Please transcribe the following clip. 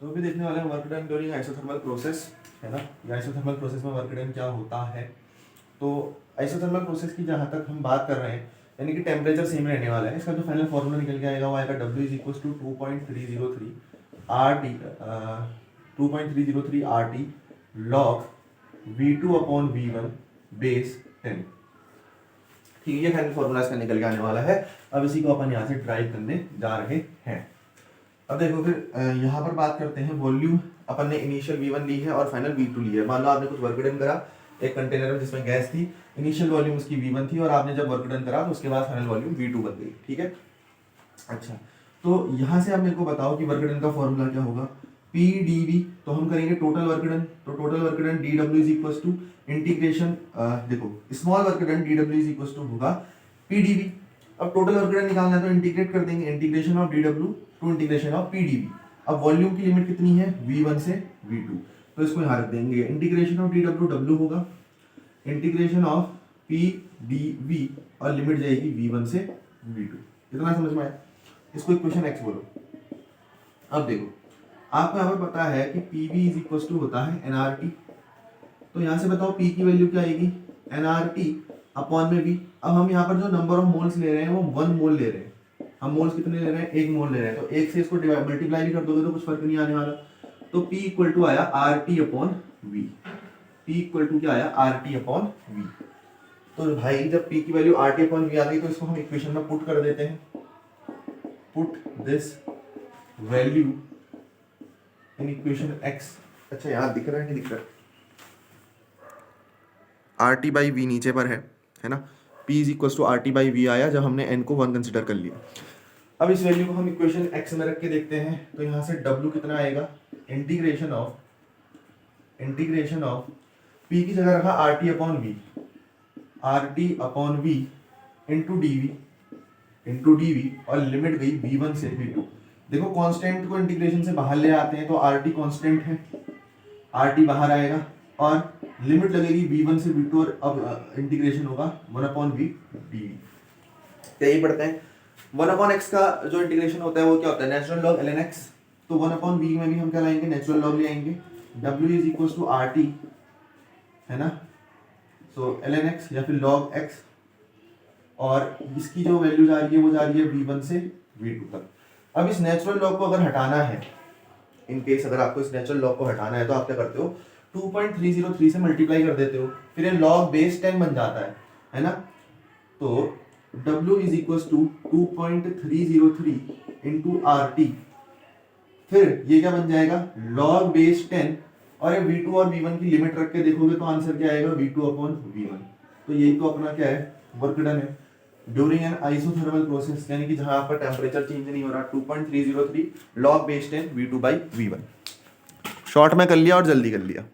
तो भी देखने वाले हैं work done during isothermal process, है ना। आइसोथर्मल प्रोसेस में वर्क डन क्या होता है। तो आइसोथर्मल प्रोसेस की जहाँ तक हम बात कर रहे हैं, यानी कि टेम्परेचर सेम रहने वाला है। इसका जो फाइनल फॉर्मूला निकल के आएगा वो आएगा W is equal to 2.303 RT 2.303 RT log V2 upon V1 base 10। ठीक है, ये फाइनल फॉर्मूला इसका निकल के आने वाला है। अब इसी को अपन यहाँ से ड्राइव करने जा रहे हैं। अब देखो फिर यहाँ पर बात करते हैं वॉल्यूम। अपन ने इनिशियल V1 ली है और फाइनल V2 ली है। मान लो आपने कुछ वर्क डन करा एक कंटेनर में जिसमें गैस थी, इनिशियल वॉल्यूम उसकी V1 थी और आपने जब वर्क डन करा तो उसके बाद फाइनल वॉल्यूम V2 बन गई। ठीक है, अच्छा तो यहाँ से आप मेरे को बताओ कि वर्क डन का फॉर्मूला क्या होगा। PdV, तो हम करेंगे टोटल वर्क डन, तो total work done dW is equal to integration, देखो small work done dW is equal to होगा PdV। अब टोटल वर्क डन निकालना है तो इंटीग्रेट कर देंगे, integration of dW to integration of PdV। अब वॉल्यूम की लिमिट कितनी है, V1 से V2, तो इसको यहाँ रख देंगे। इंटीग्रेशन ऑफ dW W होगा इंटीग्रेशन ऑफ PdV और लिमिट जाएगी V1 से V2। इतना समझ में आया। इसको इक्वेशन x बोलो। अब देखो आपको यहाँ पर पता है कि PV इज इक्वल टू होता है nRT, तो यहाँ से बताओ P की वैल्यू क्या आएगी, nRT अपॉन में V। अब हम यहाँ पर जो नंबर ऑफ मोल्स ले रहे हैं वो 1 मोल ले रहे हैं। हम मोल्स कितने ले रहे हैं, 1 मोल ले रहे हैं, तो 1 से इसको मल्टीप्लाई भी कर दोगे तो कुछ फर्क नहीं आने वाला। तो P इक्वल टू आया RT upon V। P equal to क्या आया, RT अपॉन V। तो भाई जब P की वैल्यू RT अपॉन V आ गई तो इसको हम इक्वेशन में पुट कर देते हैं। Put this value in equation x। अच्छा यहाँ दिख रहा है नहीं दिख रहा, RT बाई V नीचे पर है ना। P is equal to RT by V आया जब हमने n को 1 कंसिडर कर लिया। अब इस वैल्यू को हम इक्वेशन x में रख के देखते हैं, तो यहाँ से W कितना आएगा, इंटीग्रेशन ऑफ P की जगह रखा RT upon V, RT upon V into dV और लिमिट गई V1 से V2। देखो कांस्टेंट को इंटीग्रेशन से बाहर ले आते हैं तो RT कांस्टेंट है, RT बाहर आएगा और लिमिट लगेगी V1 से V2 और अब इंटीग्रेशन होगा 1 अपॉन V dV। तो यही पढ़ते हैं 1 अपॉन x का जो इंटीग्रेशन होता है वो क्या होता है, नेचुरल लॉग ln x। तो 1 अपॉन V में भी हम क्या लाएंगे, नेचुरल लॉग ले आएंगे। W is equal to RT, है ना, सो ln x या फिर log x, और इसकी जो वैल्यू जा रही है वो जा रही है V1 से V2 तक। अब इस नेचुरल लॉग को अगर हटाना है, इन केस अगर आपको इस नेचुरल लॉग को हटाना है तो आप क्या करते हो, 2.303 से मल्टीप्लाई कर देते हो, फिर ये लॉग बेस 10 बन जाता है ना। तो W is equal to 2.303 into RT, फिर ये क्या बन जाएगा, लॉग बेस 10, और ये V2 और V1 की लिमिट रख के देखोगे तो आंसर क्या आएगा, V2 अपॉन V1। तो यही तो अपना क्या है, वर्क डन है ड्यूरिंग एन आइसोथर्मल प्रोसेस, यानी कि जहां पर टेम्परेचर चेंज नहीं हो रहा। 2.303 log base 10 V2 by V1। Short में कर लिया और जल्दी कर लिया।